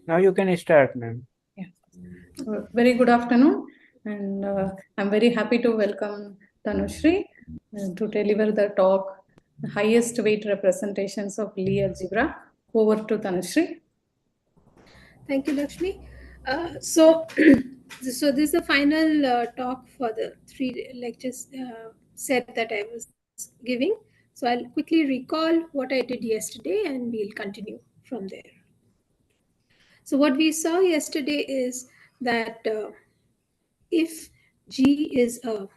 Now you can start, ma'am. Yeah. Very good afternoon, and I'm very happy to welcome Tanusree to deliver the talk, Highest Weight Representations of Lie Algebra. Over to Tanusree. Thank you, Lakshmi. So this is the final talk for the 3 lectures set that I was giving. So I'll quickly recall what I did yesterday and we'll continue from there. So what we saw yesterday is that if G is a,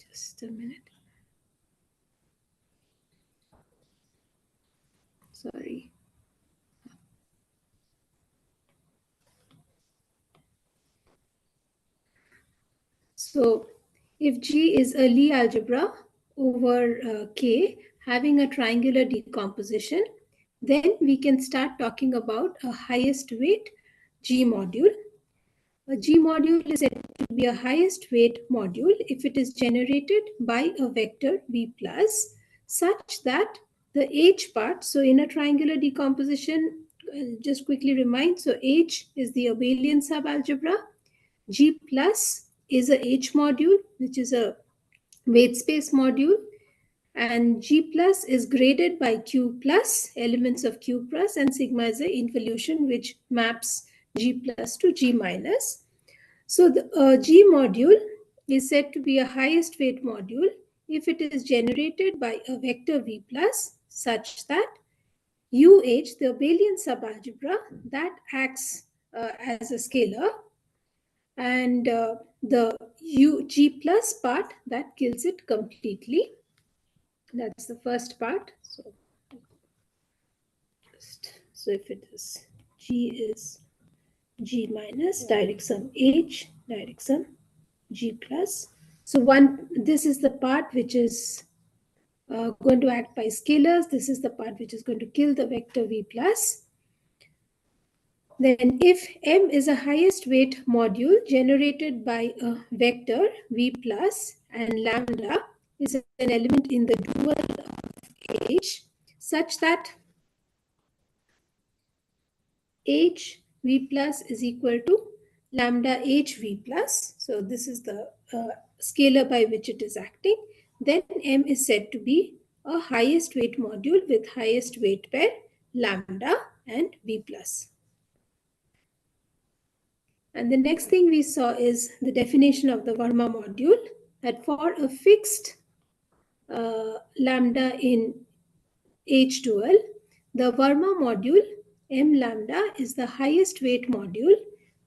just a minute. Sorry. So if G is a Lie algebra over K having a triangular decomposition, then we can start talking about a highest weight G module. A G module is said to be a highest weight module if it is generated by a vector V plus such that the H part, so in a triangular decomposition, just quickly remind, so H is the abelian subalgebra, G plus is a H module, which is a weight space module, and G plus is graded by Q plus, elements of Q plus, and sigma is the involution which maps G plus to G minus. So the G module is said to be a highest weight module if it is generated by a vector V plus such that UH, the abelian subalgebra, that acts as a scalar, and the G plus part that kills it completely. That's the first part. So if it is G is G minus, direct sum H, direct sum G plus. So this is the part which is going to act by scalars. This is the part which is going to kill the vector V plus. Then if M is a highest weight module generated by a vector V plus and lambda is an element in the dual of H such that H V plus is equal to lambda H V plus. So this is the scalar by which it is acting. Then M is said to be a highest weight module with highest weight pair lambda and V plus. And the next thing we saw is the definition of the Verma module, that for a fixed lambda in H dual, the Verma module M lambda is the highest weight module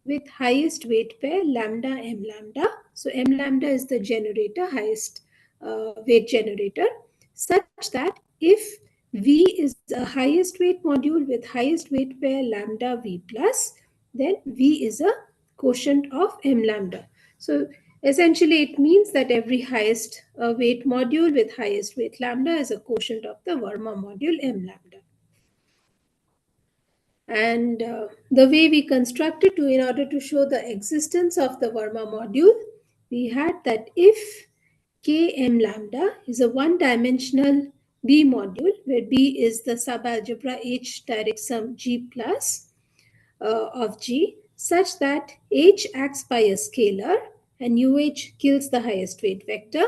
with highest weight pair lambda M lambda. So M lambda is the generator, highest weight generator, such that if V is the highest weight module with highest weight pair lambda V plus, then V is a quotient of M lambda. So essentially it means that every highest weight module with highest weight lambda is a quotient of the Verma module M lambda. And the way we constructed in order to show the existence of the Verma module, we had that if Km lambda is a one-dimensional B module, where B is the subalgebra H direct sum G plus of G, such that H acts by a scalar and UH kills the highest weight vector,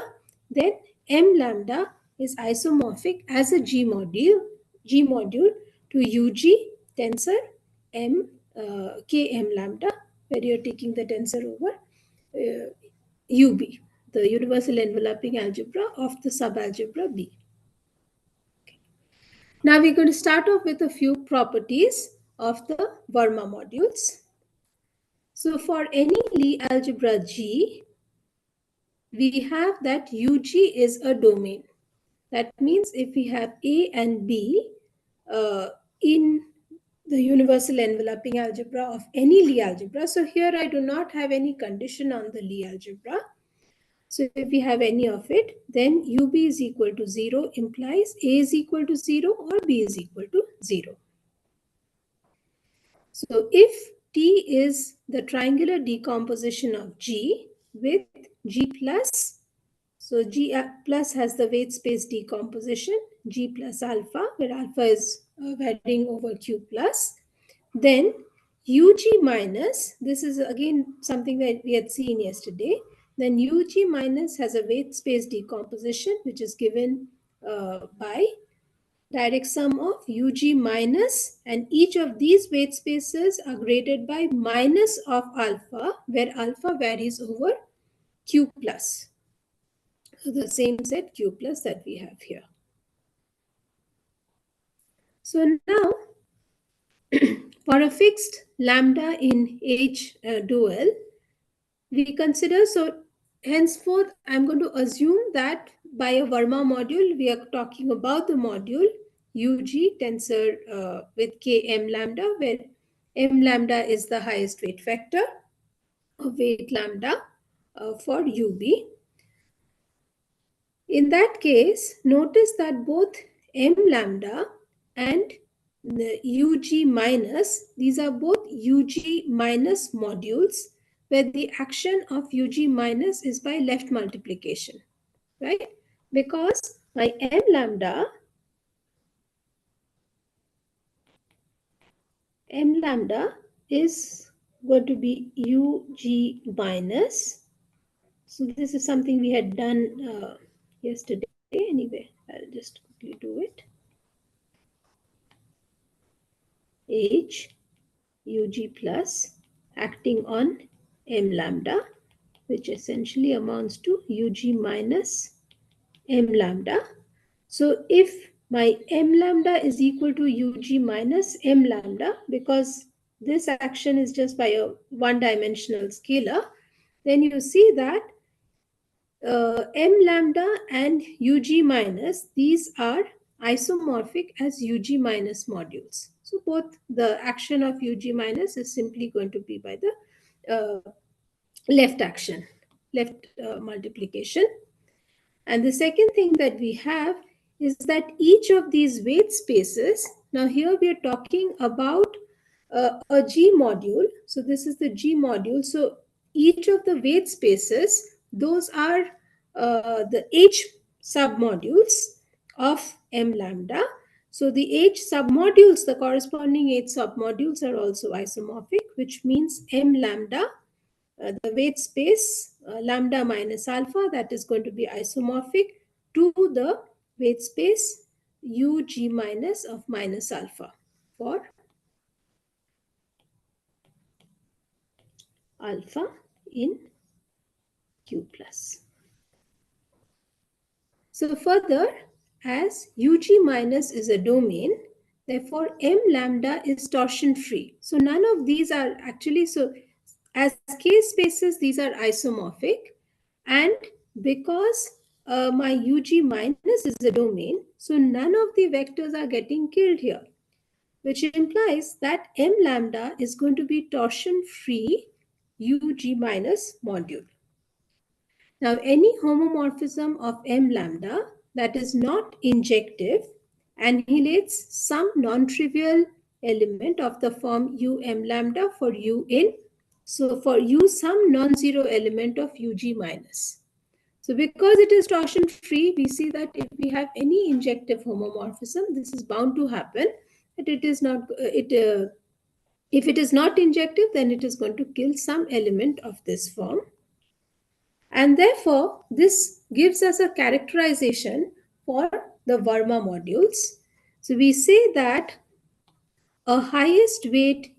then M lambda is isomorphic as a G module to UG tensor M Km lambda, where you're taking the tensor over UB, the universal enveloping algebra of the subalgebra B. Okay. Now we're going to start off with a few properties of the Verma modules. So for any Lie algebra G, we have that UG is a domain. That means if we have A and B in the universal enveloping algebra of any Lie algebra, so here I do not have any condition on the Lie algebra. So if we have any of it, then UB is equal to 0 implies A is equal to 0 or B is equal to 0. So if T is the triangular decomposition of G, with G plus. So G plus has the weight space decomposition, G plus alpha, where alpha is varying over Q plus. Then UG minus, this is again something that we had seen yesterday. Then UG minus has a weight space decomposition, which is given by direct sum of UG minus, and each of these weight spaces are graded by minus of alpha, where alpha varies over Q plus. So the same set Q plus that we have here. So now for a fixed lambda in H dual, we consider, so henceforth I'm going to assume that by a Verma module we are talking about the module UG tensor with Km lambda, where M lambda is the highest weight vector of weight lambda for UB. In that case, notice that both M lambda and the UG minus, these are both UG minus modules, where the action of UG minus is by left multiplication, right? Because my M lambda is going to be UG minus. So this is something we had done yesterday. Anyway, I'll just quickly do it. H UG plus acting on M lambda, which essentially amounts to UG minus M lambda. So if my M lambda is equal to UG minus M lambda, because this action is just by a one-dimensional scalar, then you see that M lambda and UG minus, these are isomorphic as UG minus modules. So both the action of UG minus is simply going to be by the left action, left multiplication. And the second thing that we have is that each of these weight spaces, now here we are talking about a G module. So this is the G module. So each of the weight spaces, those are the H submodules of M lambda. So the H submodules, the corresponding H submodules are also isomorphic, which means M lambda, the weight space lambda minus alpha, that is going to be isomorphic to the weight space UG minus of minus alpha for alpha in Q plus. So further, as UG minus is a domain, therefore M lambda is torsion free. So none of these are actually, so as K spaces, these are isomorphic, and because my UG minus is a domain, so none of the vectors are getting killed here, which implies that M lambda is going to be torsion free UG minus module. Now, any homomorphism of M lambda that is not injective annihilates some non-trivial element of the form U M lambda for U in. So for U, some non-zero element of UG minus. So because it is torsion free, we see that if we have any injective homomorphism, this is bound to happen. But it is not, if it is not injective, then it is going to kill some element of this form. And therefore, this gives us a characterization for the Verma modules. So we say that a highest weight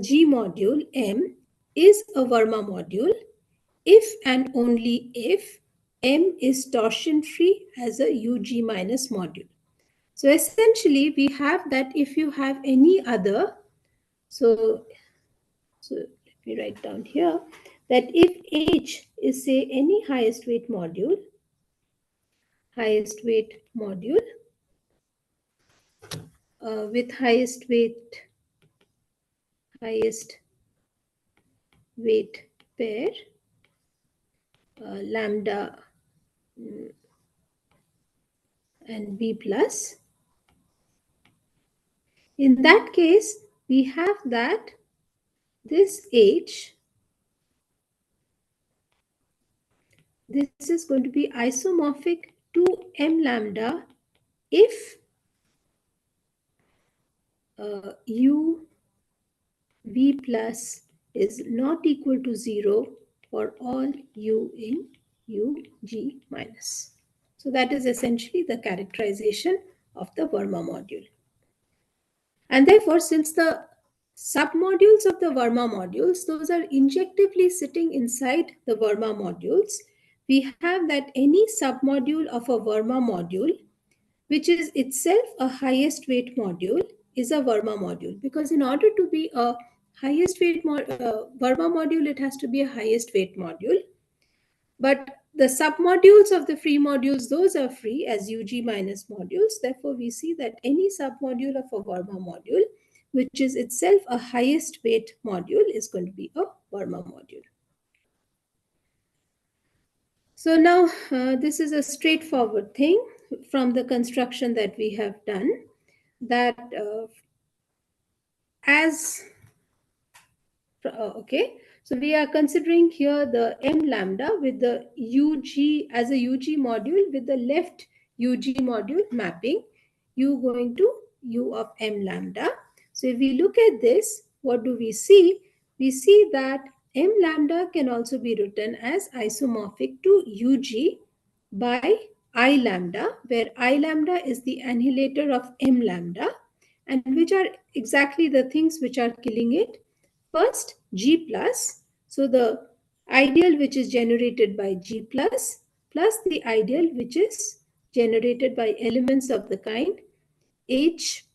G module M is a Verma module if and only if M is torsion free as a UG minus module. So essentially, we have that if you have any other, so let me write down here, that if H is, say, any highest weight module with highest weight pair lambda and B plus. In that case, we have that this H this is going to be isomorphic to m lambda if u v plus is not equal to 0 for all u in u g minus. So that is essentially the characterization of the Verma module. And therefore, since the submodules of the Verma modules, those are injectively sitting inside the Verma modules, we have that any submodule of a Verma module, which is itself a highest weight module, is a Verma module. Because in order to be a highest weight Verma module, it has to be a highest weight module. But the submodules of the free modules, those are free as UG minus modules. Therefore, we see that any submodule of a Verma module, which is itself a highest weight module, is going to be a Verma module. So now this is a straightforward thing from the construction that we have done, that okay, so we are considering here the m lambda with the UG as a UG module with the left UG module mapping u going to u of m lambda. So if we look at this, what do we see? We see that m lambda can also be written as isomorphic to UG by I lambda, where I lambda is the annihilator of m lambda, and which are exactly the things which are killing it. First, G plus, so the ideal which is generated by G plus the ideal which is generated by elements of the kind H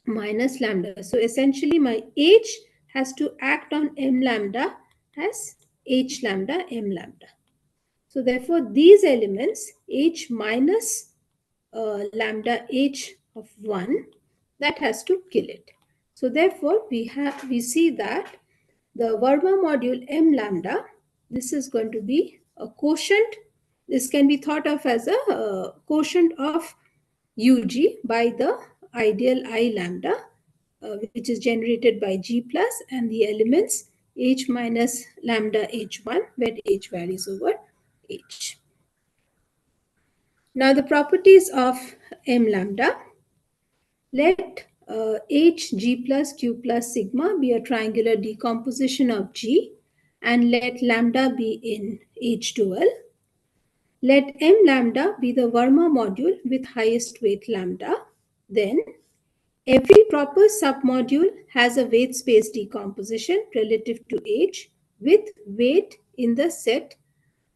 minus lambda. So essentially my H has to act on M lambda as H lambda M lambda. So therefore these elements H minus lambda H of 1, that has to kill it. So therefore we see that the Verma module m lambda, this is going to be a quotient. This can be thought of as a quotient of UG by the ideal I lambda, which is generated by G plus and the elements H minus lambda H1, where H varies over H. Now the properties of m lambda. Let H, G plus, Q plus sigma be a triangular decomposition of G, and let lambda be in H dual. Let M lambda be the Verma module with highest weight lambda. Then every proper submodule has a weight space decomposition relative to H with weight in the set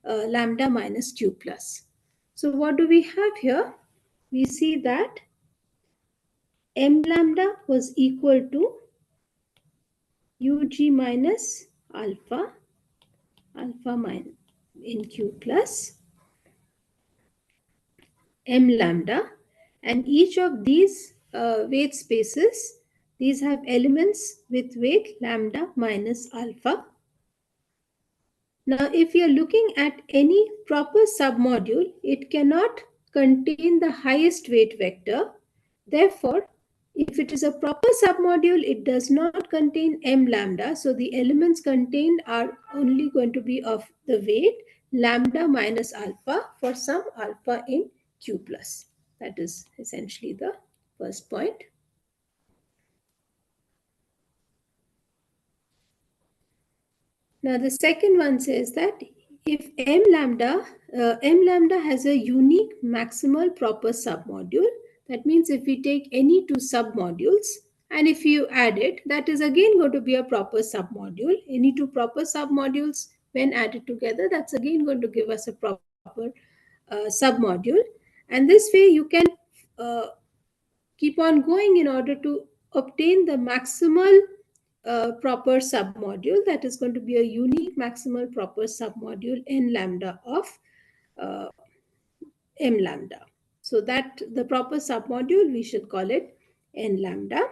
lambda minus Q plus. So what do we have here? We see that m lambda was equal to UG minus alpha minus in Q plus m lambda, and each of these weight spaces, these have elements with weight lambda minus alpha. Now if you are looking at any proper submodule, it cannot contain the highest weight vector. Therefore, if it is a proper submodule, it does not contain m lambda. So the elements contained are only going to be of the weight lambda minus alpha for some alpha in Q plus. That is essentially the first point. Now the second one says that if m lambda has a unique maximal proper submodule, that means if we take any two submodules and if you add it, that is again going to be a proper submodule. Any two proper submodules when added together, that's again going to give us a proper submodule. And this way you can keep on going in order to obtain the maximal proper submodule, that is going to be a unique maximal proper submodule n lambda of m lambda. So that the proper submodule, we should call it n lambda.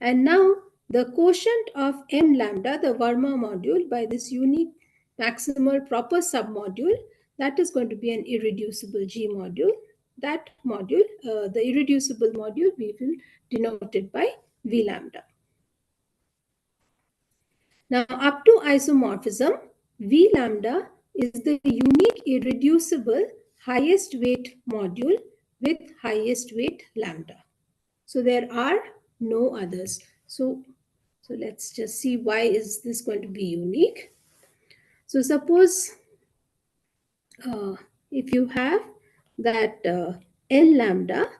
And now the quotient of m lambda, the Verma module, by this unique maximal proper submodule, that is going to be an irreducible G module. That module, the irreducible module, we will denote it by V lambda. Now, up to isomorphism, V lambda is the unique irreducible highest weight module with highest weight lambda. So there are no others. So let's just see why is this going to be unique. So suppose if you have that L lambda,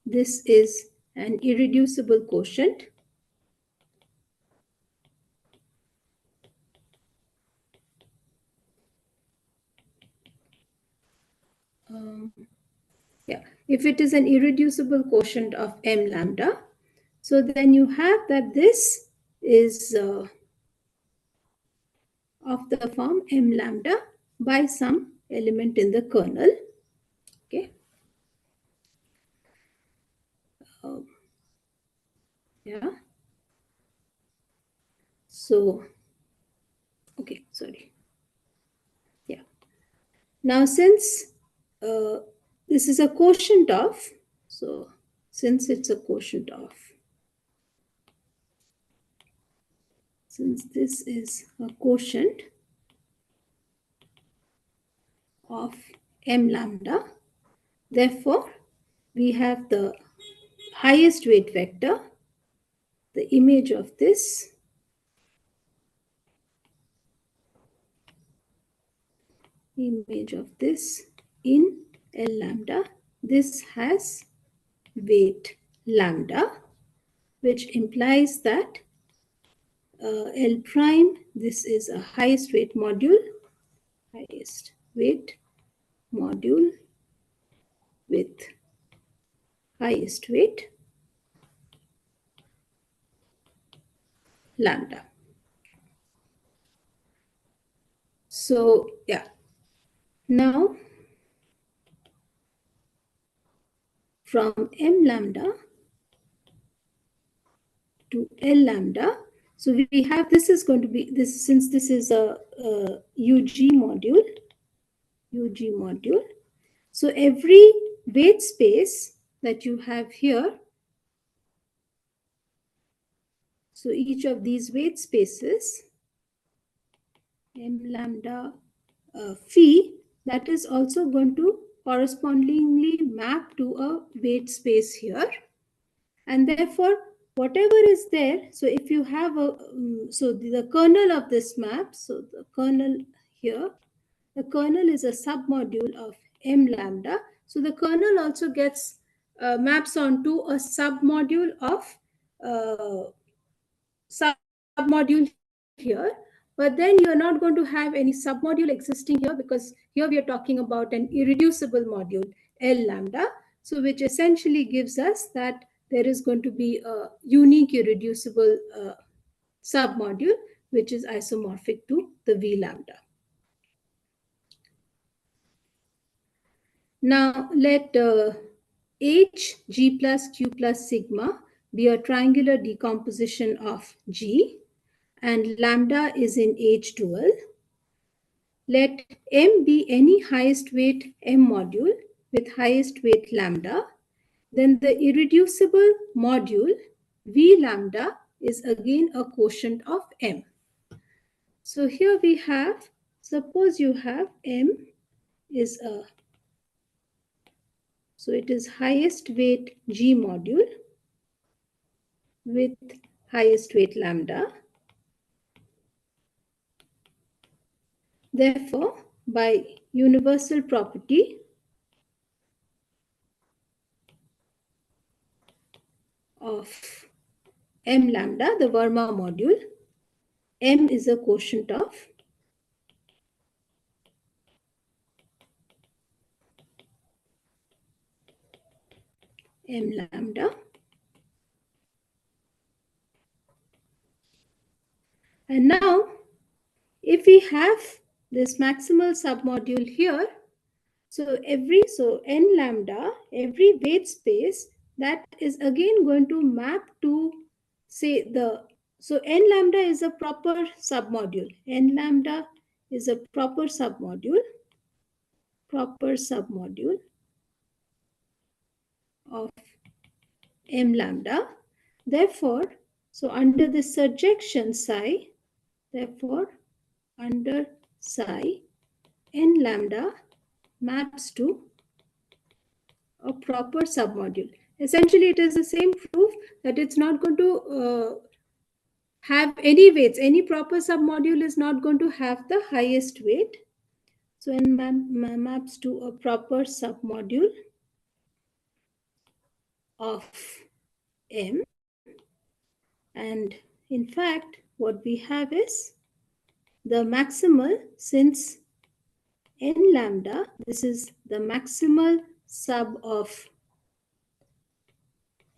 this is an irreducible quotient. If it is an irreducible quotient of M lambda, so then you have that this is of the form M lambda by some element in the kernel. Okay. Yeah. So, okay, sorry. Yeah. Now, since this is a quotient of, so since it's a quotient of, since this is a quotient of M lambda, therefore, we have the highest weight vector, the image of this in L lambda. This has weight lambda, which implies that L prime, this is a highest weight module with highest weight lambda. So, yeah. Now, from M lambda to L lambda, so we have, this is going to be, this since this is a UG module, so every weight space that you have here, so each of these weight spaces, M lambda phi, that is also going to correspondingly map to a weight space here. And therefore, whatever is there, so if you have a, so the kernel of this map, so the kernel here, the kernel is a submodule of M lambda. So the kernel also gets maps onto a submodule of submodule here, but then you are not going to have any submodule existing here because here we are talking about an irreducible module L lambda, so which essentially gives us that there is going to be a unique irreducible submodule which is isomorphic to the V lambda. Now let H, G plus Q plus sigma be a triangular decomposition of G, and lambda is in H dual. Let M be any highest weight M module with highest weight lambda. Then the irreducible module V lambda is again a quotient of M. So here we have, suppose you have M is a, so it is highest weight G module with highest weight lambda. Therefore, by universal property of M lambda, the Verma module, M is a quotient of M lambda. And now, if we have this maximal submodule here, so N lambda, every weight space, that is again going to map to, say, so N lambda is a proper submodule. N lambda is a proper submodule of M lambda. Therefore, so under the surjection psi, therefore, under psi, n lambda maps to a proper submodule. Essentially, it is the same proof that it's not going to have any weights. Any proper submodule is not going to have the highest weight. So n maps to a proper submodule of M. And in fact, what we have is the maximal, since n lambda, this is the maximal sub of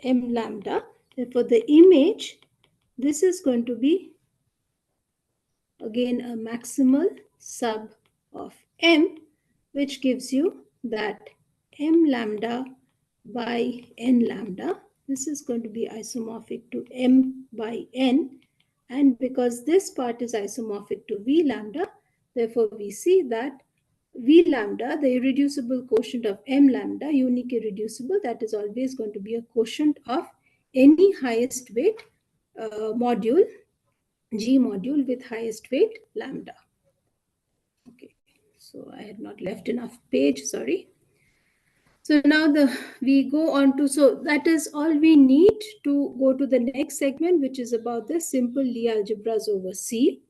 m lambda. Therefore, the image, this is going to be again a maximal sub of m, which gives you that m lambda by n lambda. This is going to be isomorphic to m by n. And because this part is isomorphic to v lambda, therefore we see that v lambda, the irreducible quotient of m lambda, unique irreducible, that is always going to be a quotient of any highest weight module, G module with highest weight lambda. Okay, so I had not left enough page, sorry. So now we go on to, so that is all we need to go to the next segment, which is about the simple Lie algebras over C.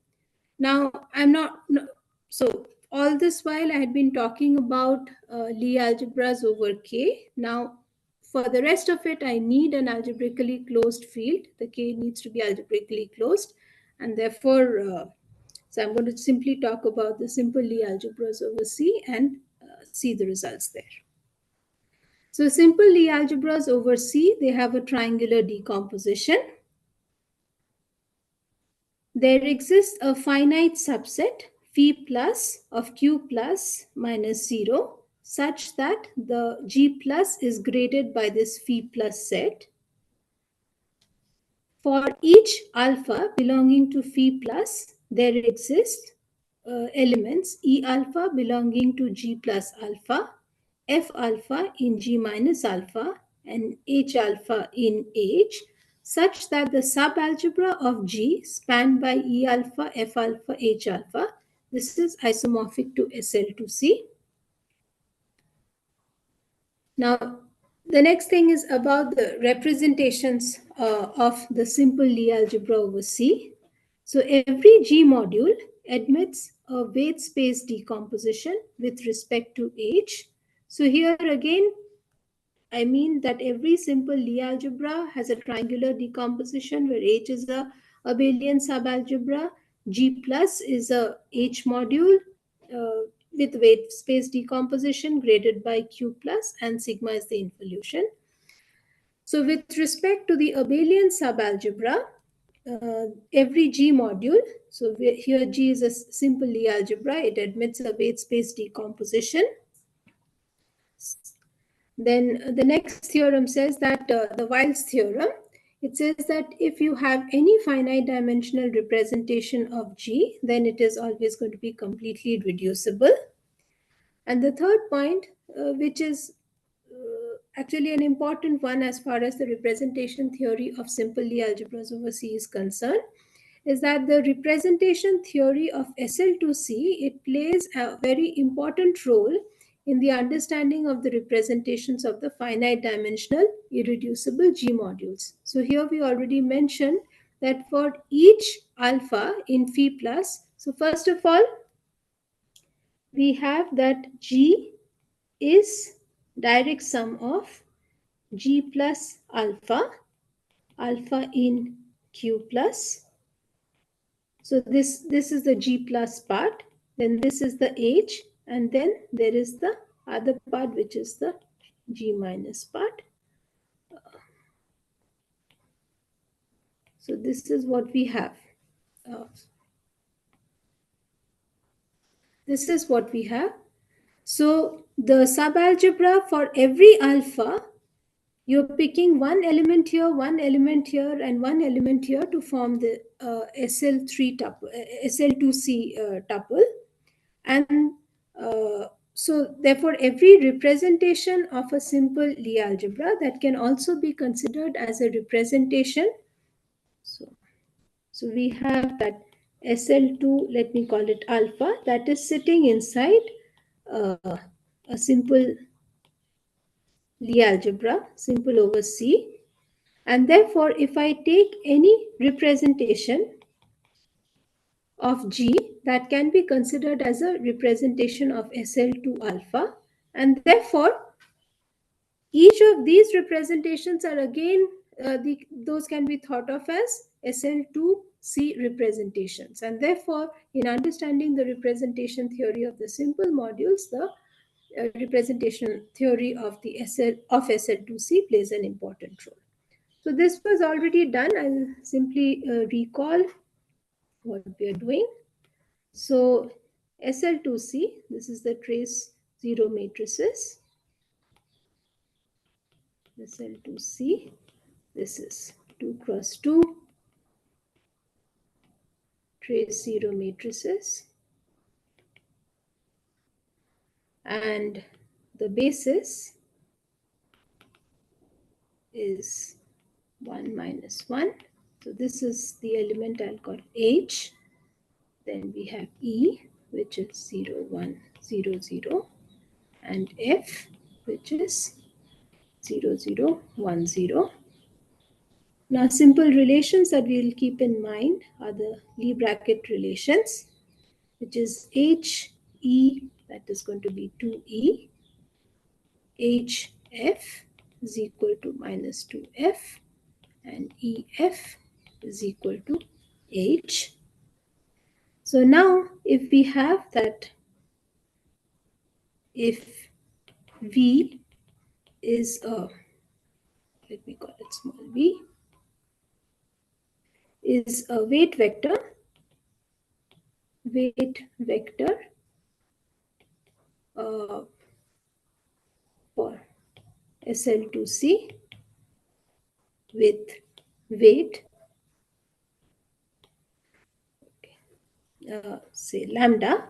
Now, I'm not, no, so all this while I had been talking about Lie algebras over K. Now, for the rest of it, I need an algebraically closed field. The K needs to be algebraically closed. And therefore, so I'm going to simply talk about the simple Lie algebras over C and see the results there. So simple Lie algebras over C, they have a triangular decomposition. There exists a finite subset phi plus of q plus minus 0 such that the G plus is graded by this phi plus set. For each alpha belonging to phi plus, there exist elements E alpha belonging to G plus alpha, F alpha in G minus alpha, and H alpha in H, such that the subalgebra of G spanned by E alpha, F alpha, H alpha, this is isomorphic to SL to C. Now, the next thing is about the representations of the simple Lie algebra over C. So every G module admits a weight space decomposition with respect to H. So here again, I mean that every simple Lie algebra has a triangular decomposition where H is a abelian subalgebra, G plus is a H module with weight space decomposition graded by Q plus, and sigma is the involution. So with respect to the abelian subalgebra, every G module, so here G is a simple Lie algebra, it admits a weight space decomposition. Then the next theorem says that the Wiles theorem, it says that if you have any finite dimensional representation of G, then it is always going to be completely reducible. And the third point, which is actually an important one as far as the representation theory of simple Lie algebras over C is concerned, is that the representation theory of SL to C, it plays a very important role in the understanding of the representations of the finite dimensional irreducible G modules. So here we already mentioned that for each alpha in phi plus, so first of all, we have that G is direct sum of G plus alpha, alpha in Q plus. So this is the G plus part, then this is the H, and then there is the other part which is the G minus part. So this is what we have. This is what we have. So the subalgebra for every alpha, you're picking one element here, and one element here to form the SL3 tuple, SL2C tuple. And so therefore, every representation of a simple Lie algebra, that can also be considered as a representation. So we have that SL2, let me call it alpha, that is sitting inside a simple Lie algebra, simple over C. And therefore, if I take any representation of G, that can be considered as a representation of SL2 alpha. And therefore, each of these representations are again, those can be thought of as SL2C representations. And therefore, in understanding the representation theory of the simple modules, the representation theory of the SL2C plays an important role. So this was already done. I'll simply recall what we are doing. So SL2C, this is the trace zero matrices. SL2C, this is 2 cross 2 trace zero matrices. And the basis is 1 minus 1. So this is the element I'll call H. Then we have E, which is 0, 1, 0, 0, and F, which is 0, 0, 1, 0. Now, simple relations that we'll keep in mind are the Lie bracket relations, which is H, E, that is going to be 2E, H, F is equal to minus 2F, and EF is equal to H. So now, if we have that, if V is a, let me call it small v, is a weight vector for SL2C with weight, say lambda.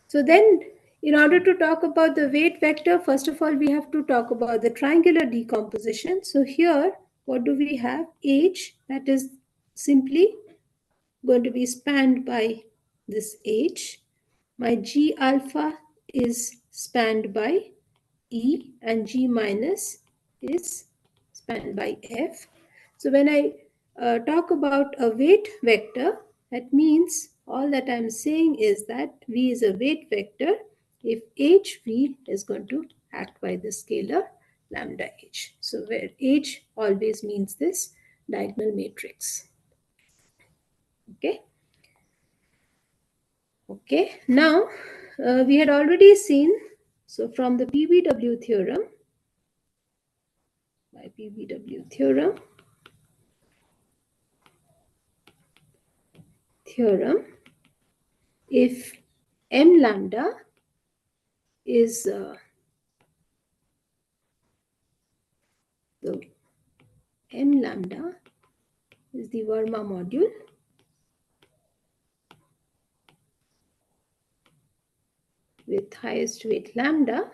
So then, in order to talk about the weight vector, first of all, we have to talk about the triangular decomposition. So here, what do we have? H, that is simply going to be spanned by this H. My G alpha is spanned by E, and G minus is spanned by F. So when I talk about a weight vector, that means all that I'm saying is that V is a weight vector if HV is going to act by the scalar lambda H. So where H always means this diagonal matrix. Okay. Okay. Now we had already seen, so from the PBW theorem, by PBW theorem, if m lambda is the m lambda is the Verma module with highest weight lambda,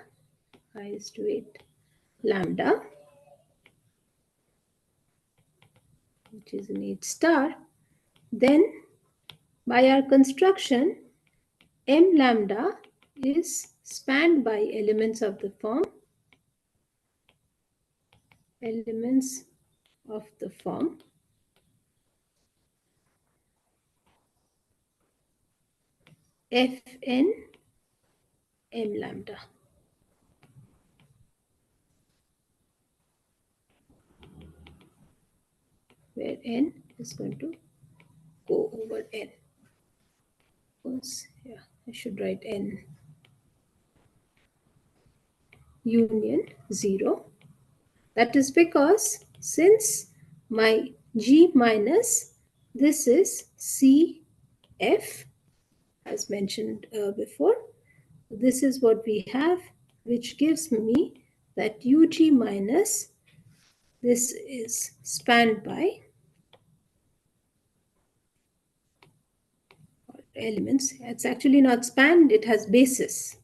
which is an H star, then by our construction, m lambda is spanned by elements of the form Fn m lambda, where n is going to go over n. Yeah, I should write n union 0. That is because since my G minus, this is CF, as mentioned before, this is what we have, which gives me that UG minus, this is spanned by elements. It's actually not spanned, it has basis.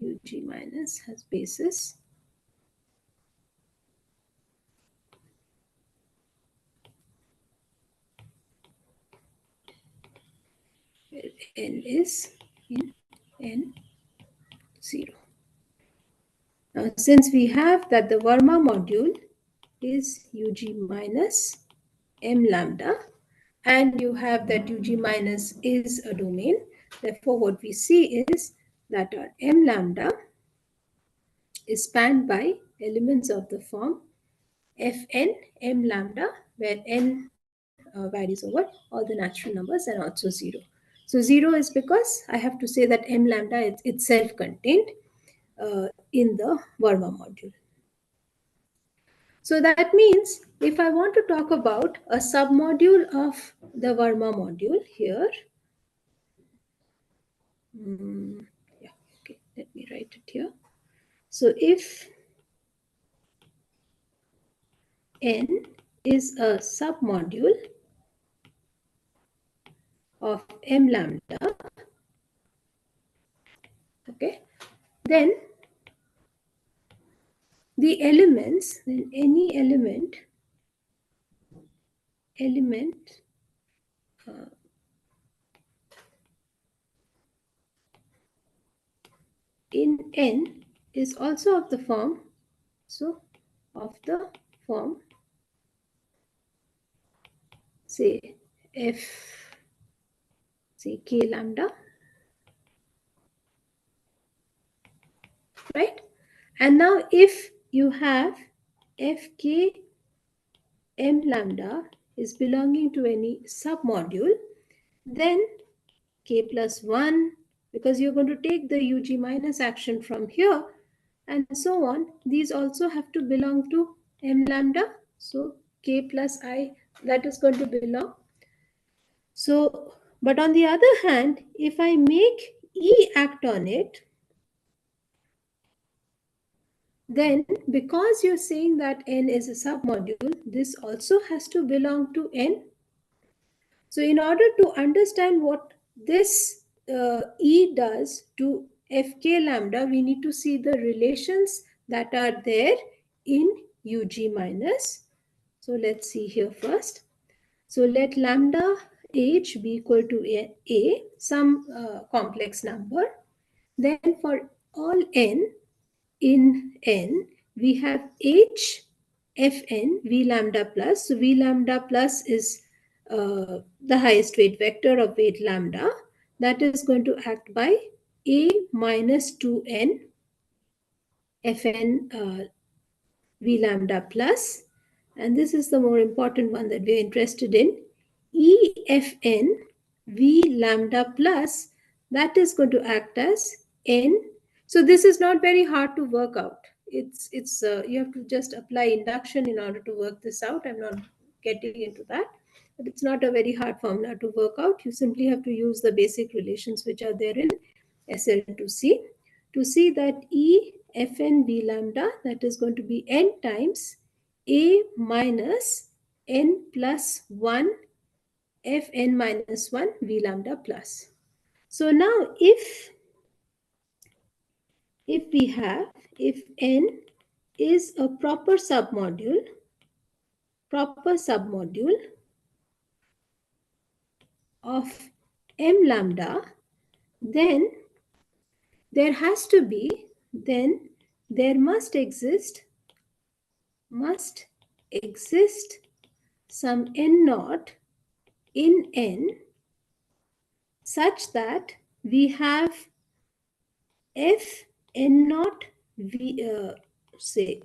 UG minus has basis. n is in n0. Now, since we have that the Verma module is UG minus m lambda, and you have that UG minus is a domain, therefore what we see is that our m lambda is spanned by elements of the form Fn m lambda, where n varies over all the natural numbers and also 0. So 0 is because I have to say that m lambda is itself contained in the Verma module. So that means if I want to talk about a submodule of the Verma module here, yeah, okay, let me write it here. So if n is a submodule of m lambda, okay, then the elements, then any element in n is also of the form, so of the form, say f, say k lambda, right? And now if you have fk m lambda is belonging to any submodule, then k plus 1, because you're going to take the UG minus action from here, and so on. These also have to belong to m lambda. So k plus I, that is going to belong. So, but on the other hand, if I make E act on it, then because you're saying that n is a submodule, this also has to belong to n. So in order to understand what this E does to fk lambda, we need to see the relations that are there in UG minus. So let's see here first. So let lambda h be equal to a some complex number. Then for all n in n, we have h fn v lambda plus. So v lambda plus is the highest weight vector of weight lambda, that is going to act by a minus 2n fn v lambda plus, and this is the more important one that we're interested in, efn v lambda plus, that is going to act as n. So this is not very hard to work out. It's you have to just apply induction in order to work this out. I'm not getting into that, but it's not a very hard formula to work out. You simply have to use the basic relations which are there in SL2C to see that E fn v lambda, that is going to be n times a minus n plus 1 fn minus 1 v lambda plus. So now if we have, if n is a proper submodule of m lambda, then there has to be, then there must exist some n naught in n such that we have f n naught v, say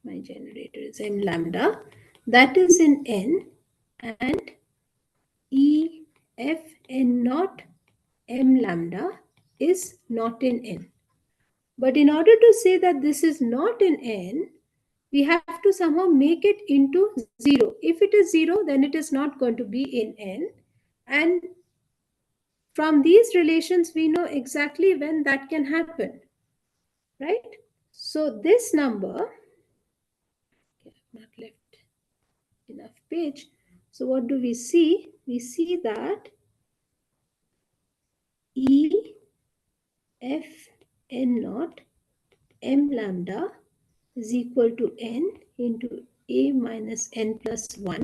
my generator is m lambda, that is in n, and e f n naught m lambda is not in n. But in order to say that this is not in n, we have to somehow make it into 0. If it is 0, then it is not going to be in n. And from these relations, we know exactly when that can happen, right? So this number, okay, I've not left enough page. So what do we see? We see that E f n naught m lambda is equal to n into a minus n plus 1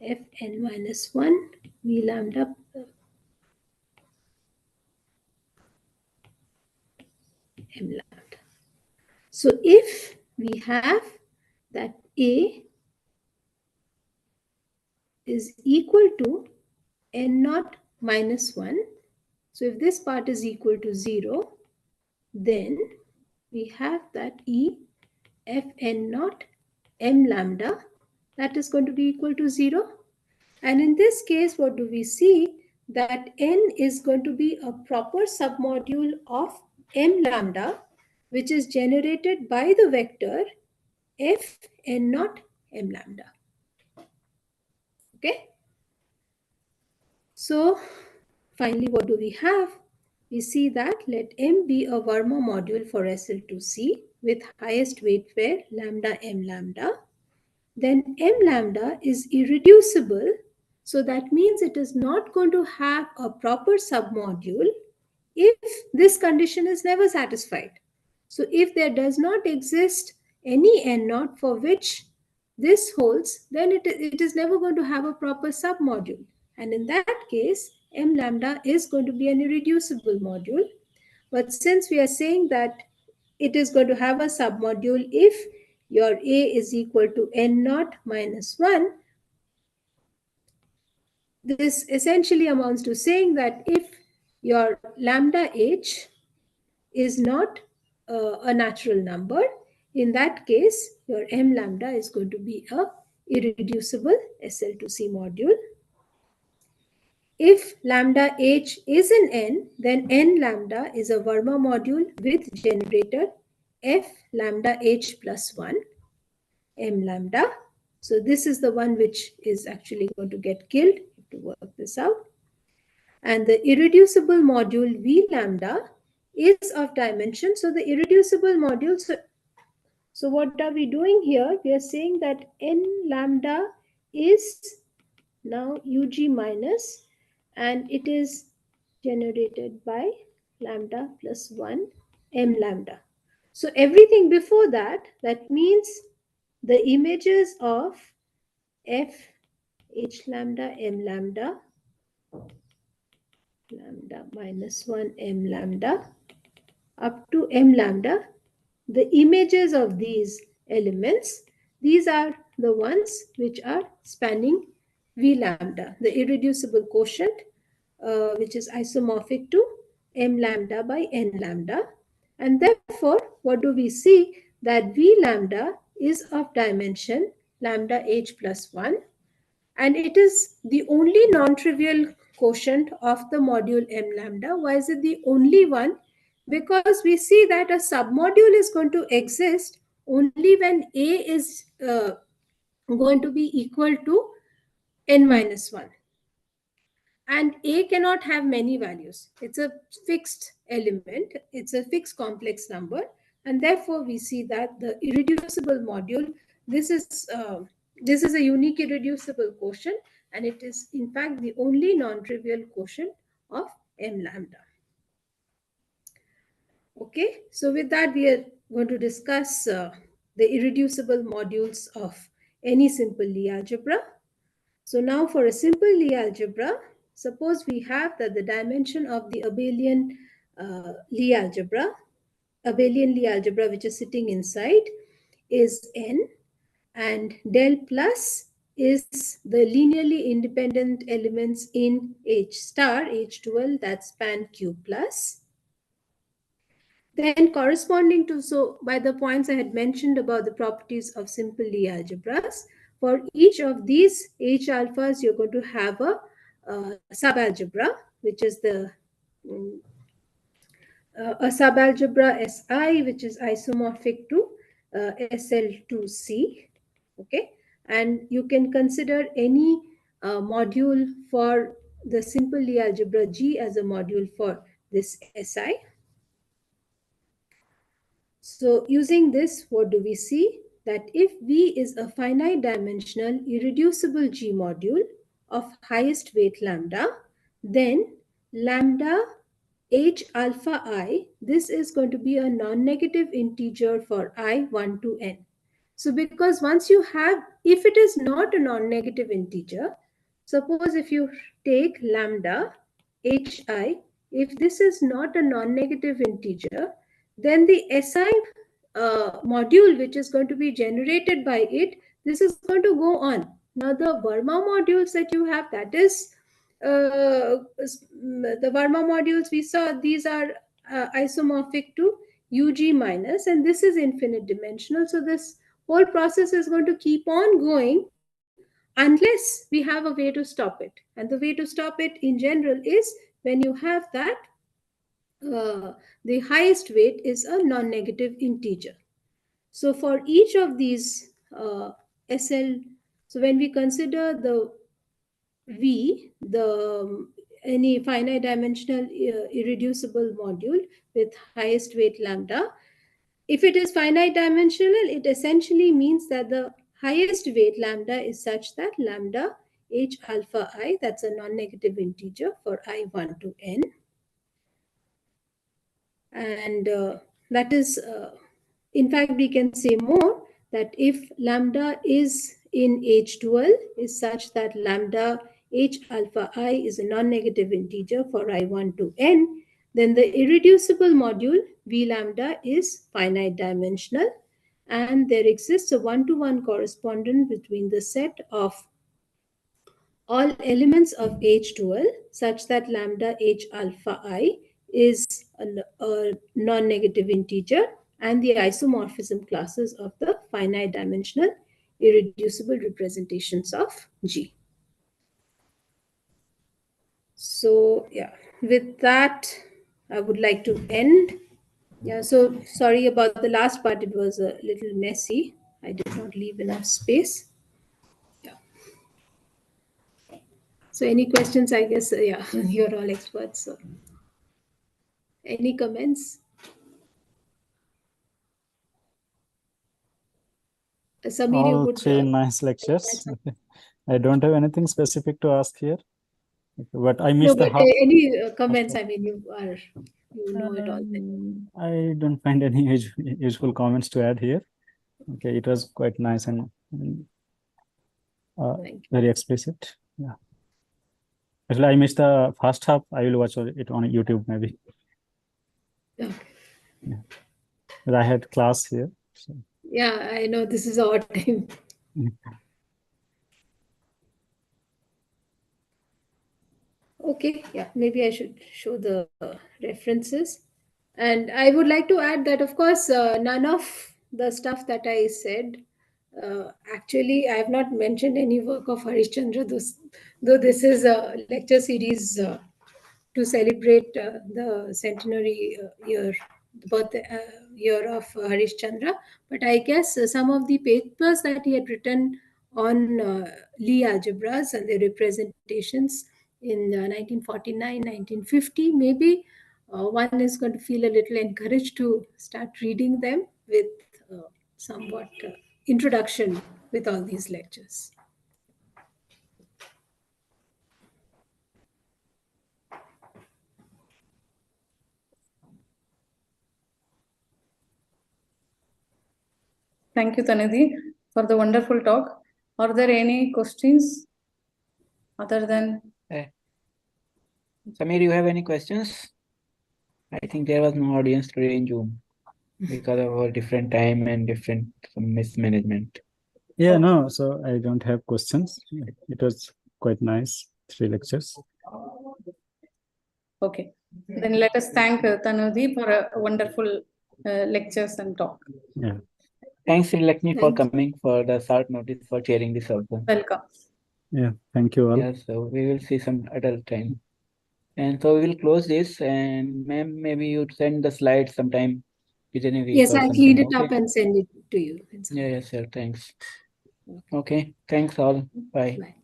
Fn minus 1 V lambda M lambda. So if we have that A is equal to N naught minus 1, so if this part is equal to 0, then we have that E Fn naught M lambda that is going to be equal to 0. And in this case, what do we see? That N is going to be a proper submodule of M lambda, which is generated by the vector F N naught M lambda. Okay. So finally, what do we have? We see that let M be a Verma module for SL2C with highest weight pair lambda M lambda. Then M lambda is irreducible. So that means it is not going to have a proper submodule if this condition is never satisfied. So if there does not exist any N naught for which this holds, then it is never going to have a proper submodule. And in that case, M lambda is going to be an irreducible module. But since we are saying that it is going to have a submodule if your A is equal to N naught minus 1, this essentially amounts to saying that if your lambda H is not a natural number, in that case, your M lambda is going to be a irreducible SL2C module. If lambda H is an N, then N lambda is a Verma module with generator F lambda H plus 1, M lambda. So this is the one which is actually going to get killed to work this out. And the irreducible module V lambda is of dimension. So the irreducible module, so what are we doing here? We are saying that N lambda is now UG minus, and it is generated by lambda plus 1 M lambda. So everything before that, that means the images of F H lambda M lambda minus 1 M lambda up to M lambda, the images of these elements, these are the ones which are spanning V lambda, the irreducible quotient, which is isomorphic to M lambda by N lambda. And therefore, what do we see? That V lambda is of dimension lambda H plus 1, and it is the only non-trivial quotient of the module M lambda. Why is it the only one? Because we see that a submodule is going to exist only when A is going to be equal to N minus 1. And A cannot have many values. It's a fixed element. It's a fixed complex number. And therefore, we see that the irreducible module, this is a unique irreducible quotient, and it is in fact the only non-trivial quotient of M lambda. Okay, so with that, we are going to discuss the irreducible modules of any simple Lie algebra. So now for a simple Lie algebra, suppose we have that the dimension of the abelian Lie algebra, which is sitting inside, is n, and del plus is the linearly independent elements in H star, H12, that span Q plus. Then corresponding to, so by the points I had mentioned about the properties of simple Lie algebras, for each of these H alphas, you're going to have a subalgebra, which is the a subalgebra Si, which is isomorphic to SL2C. Okay, and you can consider any module for the simple Lie algebra G as a module for this Si. So using this, what do we see? That if V is a finite dimensional irreducible G module of highest weight lambda, then lambda H alpha I, this is going to be a non-negative integer for I 1 to n. So because once you have, if it is not a non-negative integer, suppose if you take lambda hi, if this is not a non-negative integer, then the SI module which is going to be generated by it, this is going to go on. Now the Verma modules that you have, that is the Verma modules we saw, these are isomorphic to UG minus, and this is infinite dimensional. So this whole process is going to keep on going unless we have a way to stop it. And the way to stop it in general is when you have that the highest weight is a non-negative integer. So for each of these SL, so when we consider the V, the any finite dimensional irreducible module with highest weight lambda, if it is finite dimensional, it essentially means that the highest weight lambda is such that lambda h alpha I, that's a non-negative integer for I1 to n. And that is, in fact, we can say more, that if lambda is in H dual is such that lambda h alpha I is a non-negative integer for I1 to n, then the irreducible module V lambda is finite dimensional, and there exists a one-to-one correspondence between the set of all elements of H dual such that lambda h alpha I is a non-negative integer, and the isomorphism classes of the finite dimensional irreducible representations of G. So yeah, with that, I would like to end. Yeah, so sorry about the last part. It was a little messy. I did not leave enough space. Yeah. So any questions, I guess, yeah, you're all experts. So any comments? Samir, you All would. three nice lectures. Okay. I don't have anything specific to ask here, but I missed No, the but half. any comments? I mean, you know it all. I don't find any useful comments to add here. Okay, it was quite nice and very explicit. Yeah. Actually, I missed the first half. I will watch it on YouTube maybe. Okay. Yeah. But I had class here. So. Yeah, I know this is odd time. Okay, yeah, maybe I should show the references. And I would like to add that, of course, none of the stuff that I said, actually, I have not mentioned any work of Harishchandra, though this is a lecture series to celebrate the centenary year, the birth year of Harishchandra. But I guess some of the papers that he had written on Lie algebras and their representations in 1949, 1950, maybe one is going to feel a little encouraged to start reading them with somewhat introduction with all these lectures. Thank you, Tanusree, for the wonderful talk. Are there any questions other than? Samir, you have any questions? I think there was no audience today in Zoom because of our different time and different mismanagement. Yeah, no, so I don't have questions. It was quite nice, 3 lectures. Okay, then let us thank Tanusree for a wonderful lectures and talk. Yeah. Thanks, Srilakshmi, for coming for the short notice for sharing this also. Welcome. Yeah, thank you all. Yeah, so we will see some other time. And so we will close this, and ma'am, maybe you send the slides sometime within a week. Yes, or I'll something. clean it up and send it to you. Yeah, yes, sir. Thanks. Okay, thanks all. Bye. Bye.